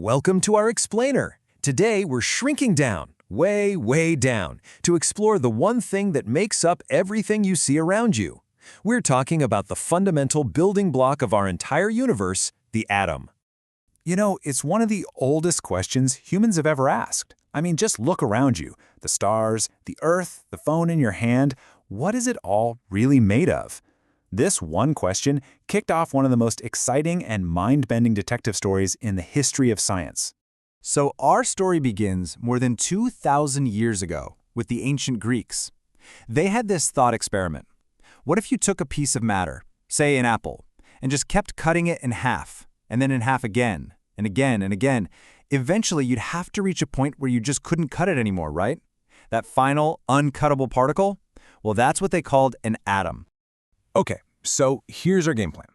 Welcome to our explainer. Today we're shrinking down, way, way down, to explore the one thing that makes up everything you see around you. We're talking about the fundamental building block of our entire universe, the atom. You know, it's one of the oldest questions humans have ever asked. I mean, just look around you. The stars, the earth, the phone in your hand. What is it all really made of? This one question kicked off one of the most exciting and mind-bending detective stories in the history of science. So our story begins more than 2,000 years ago with the ancient Greeks. They had this thought experiment. What if you took a piece of matter, say an apple, and just kept cutting it in half, and then in half again, and again, and again? Eventually, you'd have to reach a point where you just couldn't cut it anymore, right? That final, uncuttable particle? Well, that's what they called an atom. Okay, so here's our game plan.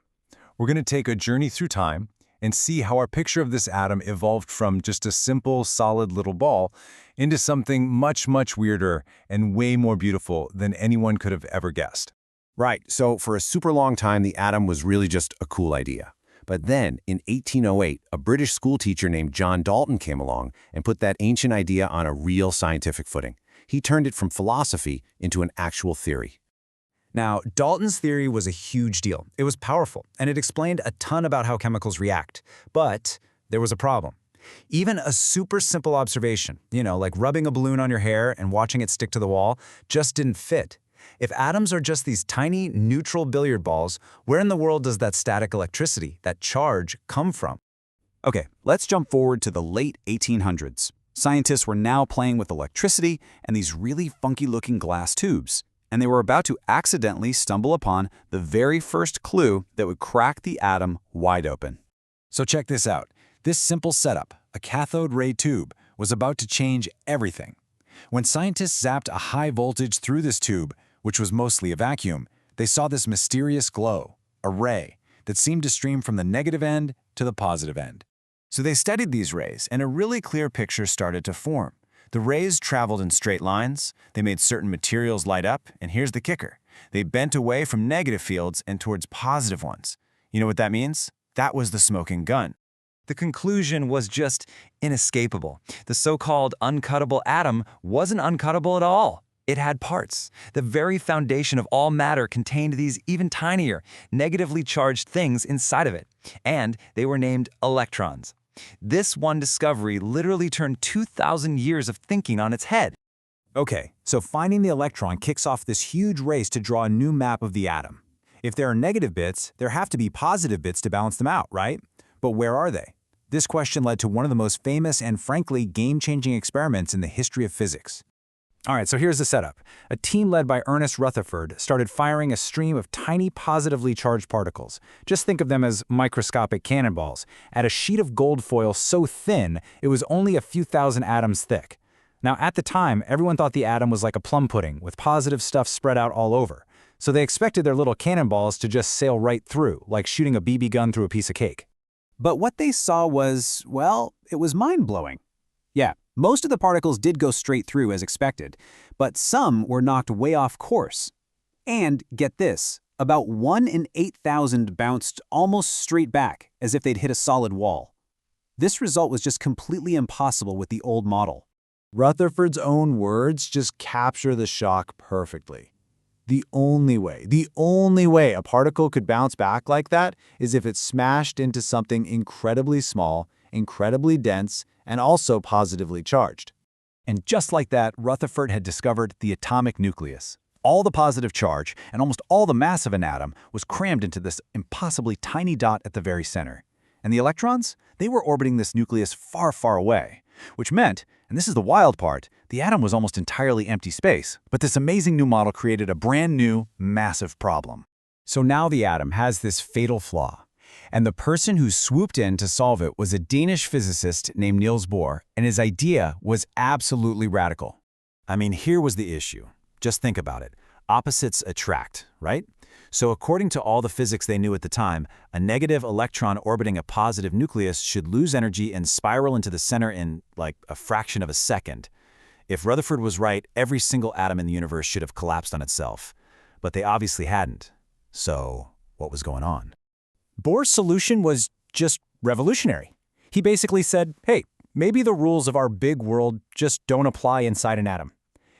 We're going to take a journey through time and see how our picture of this atom evolved from just a simple, solid little ball into something much, much weirder and way more beautiful than anyone could have ever guessed. Right, so for a super long time, the atom was really just a cool idea. But then, in 1808, a British schoolteacher named John Dalton came along and put that ancient idea on a real scientific footing. He turned it from philosophy into an actual theory. Now, Dalton's theory was a huge deal. It was powerful, and it explained a ton about how chemicals react. But there was a problem. Even a super simple observation, like rubbing a balloon on your hair and watching it stick to the wall, just didn't fit. If atoms are just these tiny, neutral billiard balls, where in the world does that static electricity, that charge, come from? Okay, let's jump forward to the late 1800s. Scientists were now playing with electricity and these really funky-looking glass tubes. And they were about to accidentally stumble upon the very first clue that would crack the atom wide open. So check this out. This simple setup, a cathode ray tube, was about to change everything. When scientists zapped a high voltage through this tube, which was mostly a vacuum, they saw this mysterious glow, a ray, that seemed to stream from the negative end to the positive end. So they studied these rays, and a really clear picture started to form. The rays traveled in straight lines, they made certain materials light up, and here's the kicker. They bent away from negative fields and towards positive ones. You know what that means? That was the smoking gun. The conclusion was just inescapable. The so-called uncuttable atom wasn't uncuttable at all. It had parts. The very foundation of all matter contained these even tinier, negatively charged things inside of it. And they were named electrons. This one discovery literally turned 2,000 years of thinking on its head. Okay, so finding the electron kicks off this huge race to draw a new map of the atom. If there are negative bits, there have to be positive bits to balance them out, right? But where are they? This question led to one of the most famous and frankly game-changing experiments in the history of physics. All right, so here's the setup. A team led by Ernest Rutherford started firing a stream of tiny positively charged particles. Just think of them as microscopic cannonballs, at a sheet of gold foil so thin it was only a few thousand atoms thick. Now, at the time, everyone thought the atom was like a plum pudding, with positive stuff spread out all over. So they expected their little cannonballs to just sail right through, like shooting a BB gun through a piece of cake. But what they saw was, well, it was mind-blowing. Yeah, most of the particles did go straight through as expected, but some were knocked way off course. And, get this, about 1 in 8,000 bounced almost straight back, as if they'd hit a solid wall. This result was just completely impossible with the old model. Rutherford's own words just capture the shock perfectly. The only way a particle could bounce back like that is if it smashed into something incredibly small, incredibly dense, and also positively charged. And just like that, Rutherford had discovered the atomic nucleus. All the positive charge and almost all the mass of an atom was crammed into this impossibly tiny dot at the very center. And the electrons? They were orbiting this nucleus far, far away, which meant, and this is the wild part, the atom was almost entirely empty space. But this amazing new model created a brand new, massive problem. So now the atom has this fatal flaw. And the person who swooped in to solve it was a Danish physicist named Niels Bohr, and his idea was absolutely radical. I mean, here was the issue. Just think about it. Opposites attract, right? So according to all the physics they knew at the time, a negative electron orbiting a positive nucleus should lose energy and spiral into the center in, like, a fraction of a second. If Rutherford was right, every single atom in the universe should have collapsed on itself. But they obviously hadn't. So what was going on? Bohr's solution was just revolutionary. He basically said, hey, maybe the rules of our big world just don't apply inside an atom.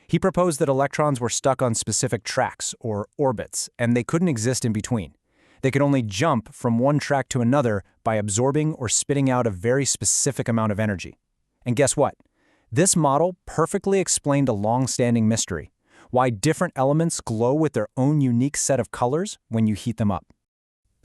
He proposed that electrons were stuck on specific tracks, or orbits, and they couldn't exist in between. They could only jump from one track to another by absorbing or spitting out a very specific amount of energy. And guess what? This model perfectly explained a long-standing mystery: why different elements glow with their own unique set of colors when you heat them up.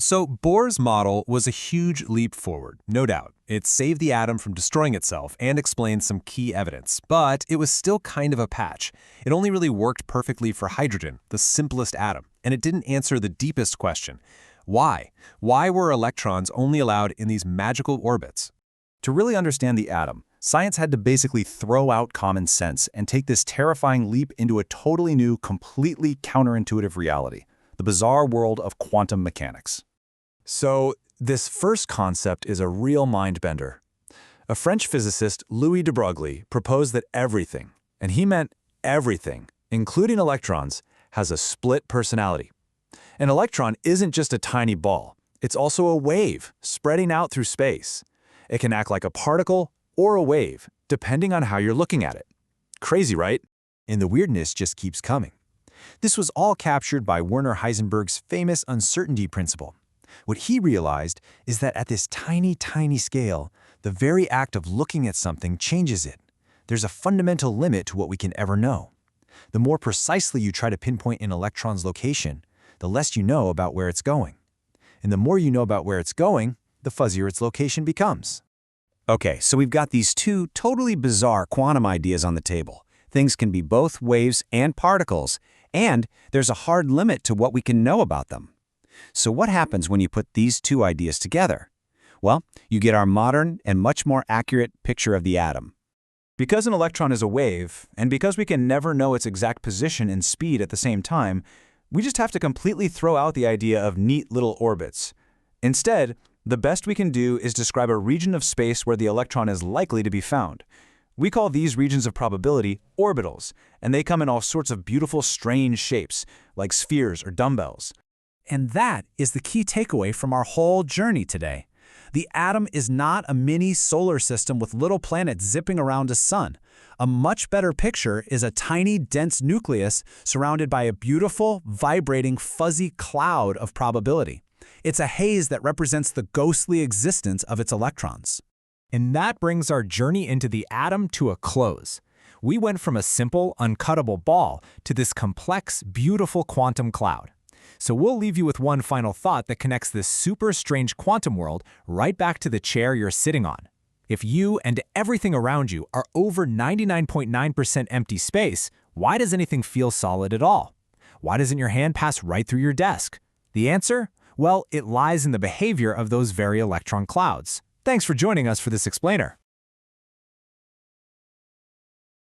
So Bohr's model was a huge leap forward, no doubt. It saved the atom from destroying itself and explained some key evidence, but it was still kind of a patch. It only really worked perfectly for hydrogen, the simplest atom, and it didn't answer the deepest question. Why? Why were electrons only allowed in these magical orbits? To really understand the atom, science had to basically throw out common sense and take this terrifying leap into a totally new, completely counterintuitive reality: the bizarre world of quantum mechanics. So, this first concept is a real mind-bender. A French physicist, Louis de Broglie, proposed that everything, and he meant everything, including electrons, has a split personality. An electron isn't just a tiny ball. It's also a wave spreading out through space. It can act like a particle or a wave, depending on how you're looking at it. Crazy, right? And the weirdness just keeps coming. This was all captured by Werner Heisenberg's famous uncertainty principle. What he realized is that at this tiny, tiny scale, the very act of looking at something changes it. There's a fundamental limit to what we can ever know. The more precisely you try to pinpoint an electron's location, the less you know about where it's going. And the more you know about where it's going, the fuzzier its location becomes. Okay, so we've got these two totally bizarre quantum ideas on the table. Things can be both waves and particles, and there's a hard limit to what we can know about them. So what happens when you put these two ideas together? Well, you get our modern and much more accurate picture of the atom. Because an electron is a wave, and because we can never know its exact position and speed at the same time, we just have to completely throw out the idea of neat little orbits. Instead, the best we can do is describe a region of space where the electron is likely to be found. We call these regions of probability orbitals, and they come in all sorts of beautiful, strange shapes, like spheres or dumbbells. And that is the key takeaway from our whole journey today. The atom is not a mini solar system with little planets zipping around a sun. A much better picture is a tiny, dense nucleus surrounded by a beautiful, vibrating, fuzzy cloud of probability. It's a haze that represents the ghostly existence of its electrons. And that brings our journey into the atom to a close. We went from a simple, uncuttable ball to this complex, beautiful quantum cloud. So we'll leave you with one final thought that connects this super strange quantum world right back to the chair you're sitting on. If you and everything around you are over 99.9% empty space, why does anything feel solid at all? Why doesn't your hand pass right through your desk? The answer? Well, it lies in the behavior of those very electron clouds. Thanks for joining us for this explainer.